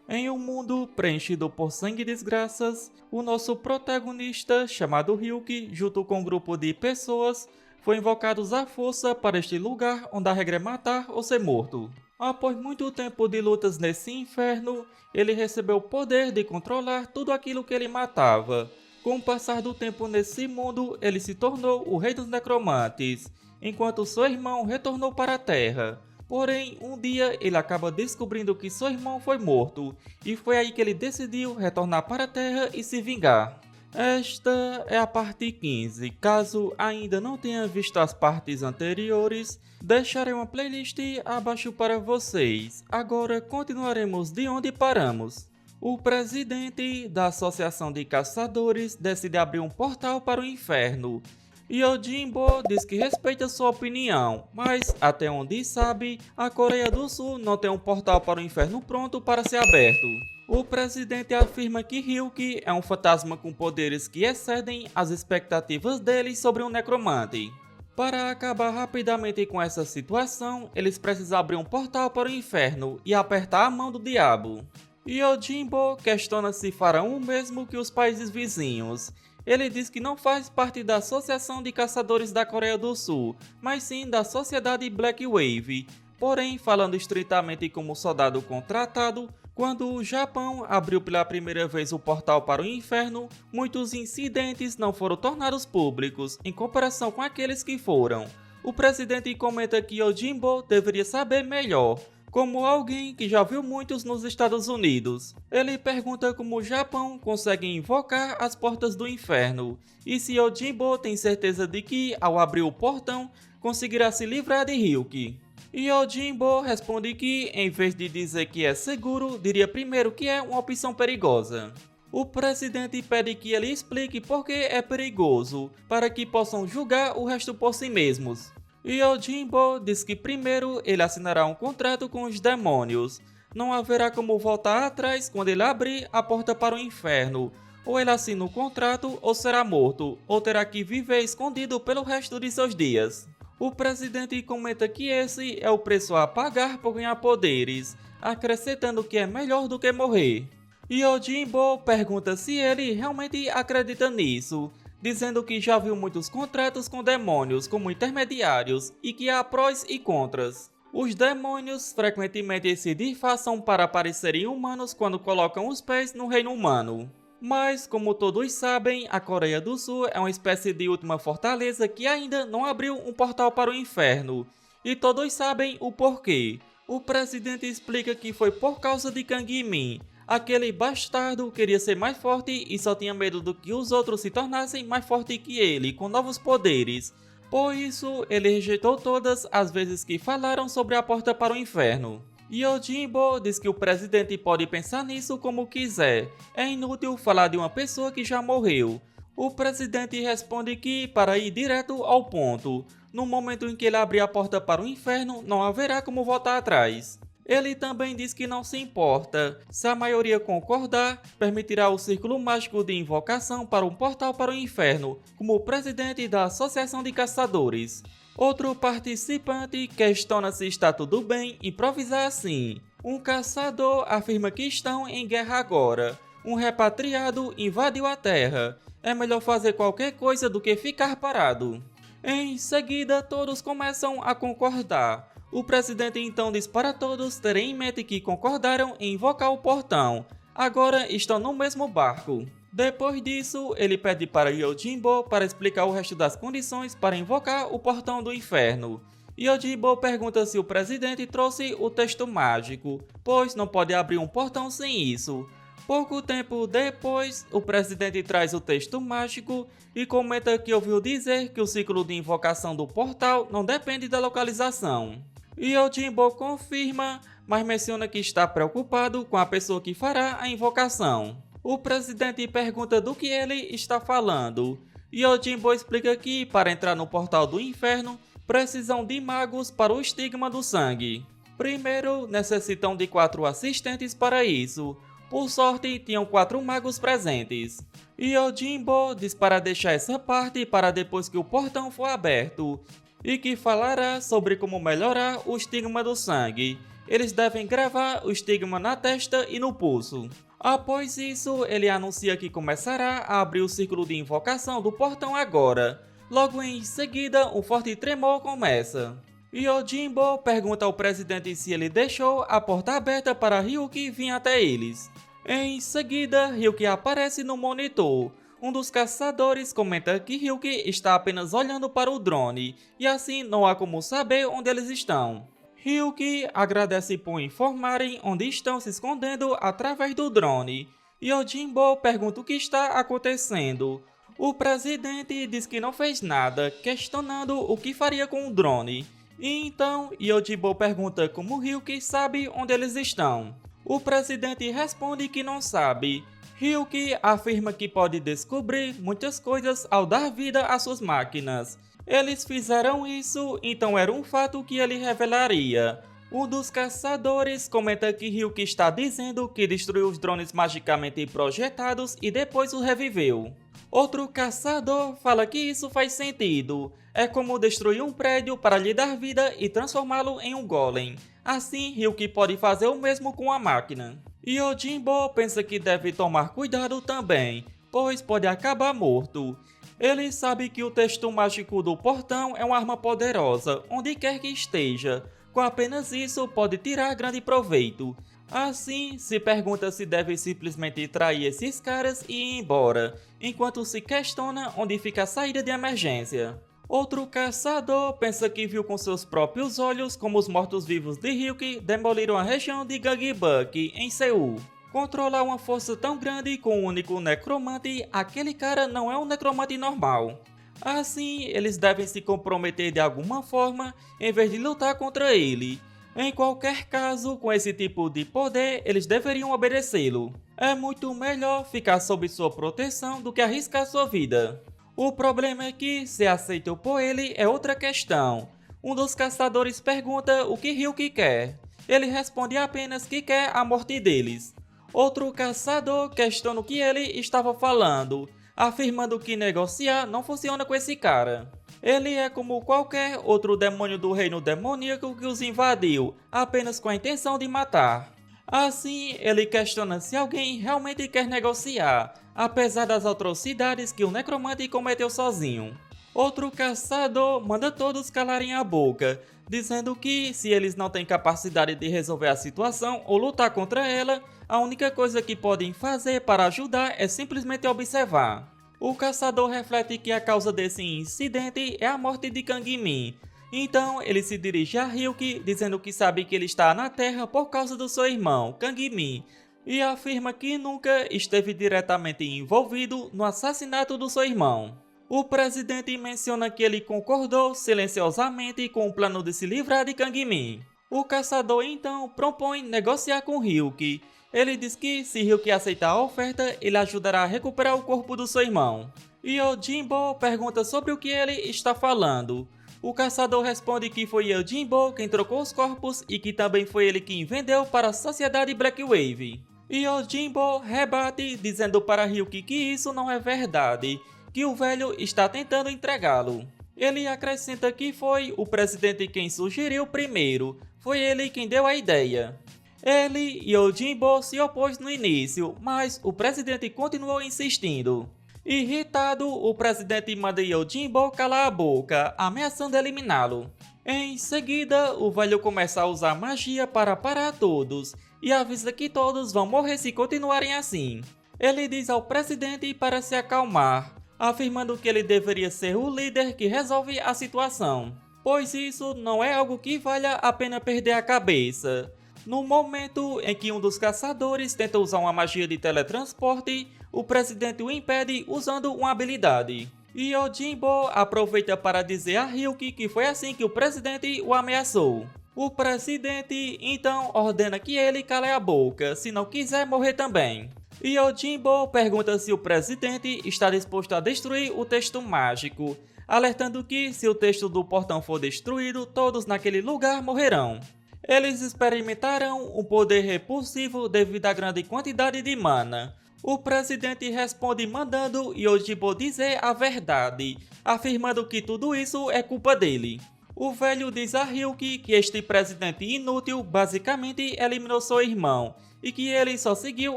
Em um mundo preenchido por sangue e desgraças, o nosso protagonista, chamado Ryuki, junto com um grupo de pessoas, foi invocados à força para este lugar onde a regra é matar ou ser morto. Após muito tempo de lutas nesse inferno, ele recebeu o poder de controlar tudo aquilo que ele matava. Com o passar do tempo nesse mundo, ele se tornou o rei dos necromantes, enquanto seu irmão retornou para a Terra. Porém, um dia ele acaba descobrindo que seu irmão foi morto, e foi aí que ele decidiu retornar para a Terra e se vingar. Esta é a parte 15. Caso ainda não tenha visto as partes anteriores, deixarei uma playlist abaixo para vocês. Agora continuaremos de onde paramos. O presidente da Associação de Caçadores decide abrir um portal para o inferno. Yojimbo diz que respeita sua opinião, mas até onde sabe, a Coreia do Sul não tem um portal para o inferno pronto para ser aberto. O presidente afirma que Ryuki é um fantasma com poderes que excedem as expectativas dele sobre um necromante. Para acabar rapidamente com essa situação, eles precisam abrir um portal para o inferno e apertar a mão do diabo. Yojimbo questiona se farão o mesmo que os países vizinhos. Ele diz que não faz parte da Associação de Caçadores da Coreia do Sul, mas sim da Sociedade Black Wave. Porém, falando estritamente como soldado contratado, quando o Japão abriu pela primeira vez o portal para o inferno, muitos incidentes não foram tornados públicos, em comparação com aqueles que foram. O presidente comenta que Yojimbo deveria saber melhor, como alguém que já viu muitos nos Estados Unidos. Ele pergunta como o Japão consegue invocar as portas do inferno, e se Yojimbo tem certeza de que, ao abrir o portão, conseguirá se livrar de Ryuki. Yojimbo responde que, em vez de dizer que é seguro, diria primeiro que é uma opção perigosa. O presidente pede que ele explique por que é perigoso, para que possam julgar o resto por si mesmos. Yojimbo diz que primeiro ele assinará um contrato com os demônios. Não haverá como voltar atrás quando ele abrir a porta para o inferno. Ou ele assina o contrato ou será morto, ou terá que viver escondido pelo resto de seus dias. O presidente comenta que esse é o preço a pagar por ganhar poderes, acrescentando que é melhor do que morrer. Yojimbo pergunta se ele realmente acredita nisso, dizendo que já viu muitos contratos com demônios como intermediários e que há prós e contras. Os demônios frequentemente se disfarçam para parecerem humanos quando colocam os pés no reino humano. Mas, como todos sabem, a Coreia do Sul é uma espécie de última fortaleza que ainda não abriu um portal para o inferno. E todos sabem o porquê. O presidente explica que foi por causa de Kang Min. Aquele bastardo queria ser mais forte e só tinha medo do que os outros se tornassem mais fortes que ele, com novos poderes. Por isso, ele rejeitou todas as vezes que falaram sobre a porta para o inferno. Yojimbo diz que o presidente pode pensar nisso como quiser. É inútil falar de uma pessoa que já morreu. O presidente responde que, para ir direto ao ponto, no momento em que ele abrir a porta para o inferno, não haverá como voltar atrás. Ele também diz que não se importa. Se a maioria concordar, permitirá o círculo mágico de invocação para um portal para o inferno, como presidente da Associação de Caçadores. Outro participante questiona se está tudo bem improvisar assim. Um caçador afirma que estão em guerra agora. Um repatriado invadiu a Terra. É melhor fazer qualquer coisa do que ficar parado. Em seguida, todos começam a concordar. O presidente então diz para todos terem em mente que concordaram em invocar o portão. Agora estão no mesmo barco. Depois disso, ele pede para Yojimbo para explicar o resto das condições para invocar o portão do inferno. Yojimbo pergunta se o presidente trouxe o texto mágico, pois não pode abrir um portão sem isso. Pouco tempo depois, o presidente traz o texto mágico e comenta que ouviu dizer que o ciclo de invocação do portal não depende da localização. Yojimbo confirma, mas menciona que está preocupado com a pessoa que fará a invocação. O presidente pergunta do que ele está falando. Yojimbo explica que, para entrar no portal do inferno, precisam de magos para o estigma do sangue. Primeiro, necessitam de 4 assistentes para isso. Por sorte, tinham 4 magos presentes. Yojimbo diz para deixar essa parte para depois que o portão for aberto, e que falará sobre como melhorar o estigma do sangue. eles devem gravar o estigma na testa e no pulso. Após isso, ele anuncia que começará a abrir o círculo de invocação do portão agora. Logo em seguida, um forte tremor começa. Yojimbo pergunta ao presidente se ele deixou a porta aberta para Ryuki vir até eles. Em seguida, Ryuki aparece no monitor. Um dos caçadores comenta que Ryuki está apenas olhando para o drone, e assim não há como saber onde eles estão. Ryuki agradece por informarem onde estão se escondendo através do drone. Yojimbo pergunta o que está acontecendo. O presidente diz que não fez nada, questionando o que faria com o drone. E então, Yojimbo pergunta como Ryuki sabe onde eles estão. O presidente responde que não sabe. Ryuki afirma que pode descobrir muitas coisas ao dar vida às suas máquinas. Eles fizeram isso, então era um fato que ele revelaria. Um dos caçadores comenta que Ryuki está dizendo que destruiu os drones magicamente projetados e depois os reviveu. Outro caçador fala que isso faz sentido. É como destruir um prédio para lhe dar vida e transformá-lo em um golem. Assim, Ryuki pode fazer o mesmo com a máquina. Yojimbo pensa que deve tomar cuidado também, pois pode acabar morto. Ele sabe que o texto mágico do portão é uma arma poderosa, onde quer que esteja. Com apenas isso, pode tirar grande proveito. Assim, se pergunta se deve simplesmente trair esses caras e ir embora, enquanto se questiona onde fica a saída de emergência. Outro caçador pensa que viu com seus próprios olhos como os mortos-vivos de Ryuki demoliram a região de Gangbuck, em Seul. Controlar uma força tão grande com um único necromante, aquele cara não é um necromante normal. Assim, eles devem se comprometer de alguma forma, em vez de lutar contra ele. Em qualquer caso, com esse tipo de poder, eles deveriam obedecê-lo. É muito melhor ficar sob sua proteção do que arriscar sua vida. O problema é que, ser aceito por ele é outra questão. Um dos caçadores pergunta o que Ryuki quer. Ele responde apenas que quer a morte deles. Outro caçador questiona o que ele estava falando, afirmando que negociar não funciona com esse cara. Ele é como qualquer outro demônio do reino demoníaco que os invadiu, apenas com a intenção de matar. Assim, ele questiona se alguém realmente quer negociar, apesar das atrocidades que o necromante cometeu sozinho. Outro caçador manda todos calarem a boca, dizendo que, se eles não têm capacidade de resolver a situação ou lutar contra ela, a única coisa que podem fazer para ajudar é simplesmente observar. O caçador reflete que a causa desse incidente é a morte de Kang-min. Então ele se dirige a Ryuki, dizendo que sabe que ele está na Terra por causa do seu irmão, Kang-min, e afirma que nunca esteve diretamente envolvido no assassinato do seu irmão. O presidente menciona que ele concordou silenciosamente com o plano de se livrar de Kang-min. O caçador então propõe negociar com Ryuki. Ele diz que, se Ryuki aceitar a oferta, ele ajudará a recuperar o corpo do seu irmão. Yojimbo pergunta sobre o que ele está falando. O caçador responde que foi Yojimbo quem trocou os corpos e que também foi ele quem vendeu para a sociedade Black Wave. Yojimbo rebate, dizendo para Ryuki que isso não é verdade, que o velho está tentando entregá-lo. Ele acrescenta que foi o presidente quem sugeriu primeiro, foi ele quem deu a ideia. Ele e Yojimbo se opôs no início, mas o presidente continuou insistindo. Irritado, o presidente manda Yojimbo calar a boca, ameaçando eliminá-lo. Em seguida, o velho começa a usar magia para parar todos, e avisa que todos vão morrer se continuarem assim. Ele diz ao presidente para se acalmar, afirmando que ele deveria ser o líder que resolve a situação, pois isso não é algo que valha a pena perder a cabeça. No momento em que um dos caçadores tenta usar uma magia de teletransporte, o presidente o impede usando uma habilidade. Yojimbo aproveita para dizer a Ryuki que foi assim que o presidente o ameaçou. O presidente então ordena que ele cale a boca, se não quiser morrer também. Yojimbo pergunta se o presidente está disposto a destruir o texto mágico, alertando que, se o texto do portão for destruído, todos naquele lugar morrerão. Eles experimentarão um poder repulsivo devido à grande quantidade de mana. O presidente responde mandando Yojimbo dizer a verdade, afirmando que tudo isso é culpa dele. O velho diz a Ryuki que este presidente inútil basicamente eliminou seu irmão e que ele só seguiu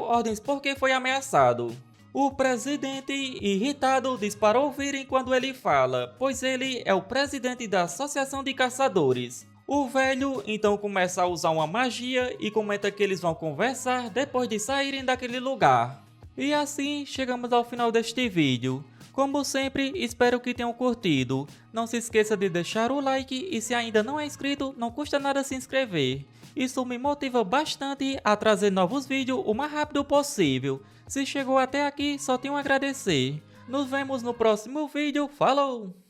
ordens porque foi ameaçado. O presidente, irritado, diz para ouvirem quando ele fala, pois ele é o presidente da Associação de Caçadores. O velho então começa a usar uma magia e comenta que eles vão conversar depois de saírem daquele lugar. E assim chegamos ao final deste vídeo. Como sempre, espero que tenham curtido. Não se esqueça de deixar o like e se ainda não é inscrito, não custa nada se inscrever. Isso me motiva bastante a trazer novos vídeos o mais rápido possível. Se chegou até aqui, só tenho a agradecer. Nos vemos no próximo vídeo. Falou!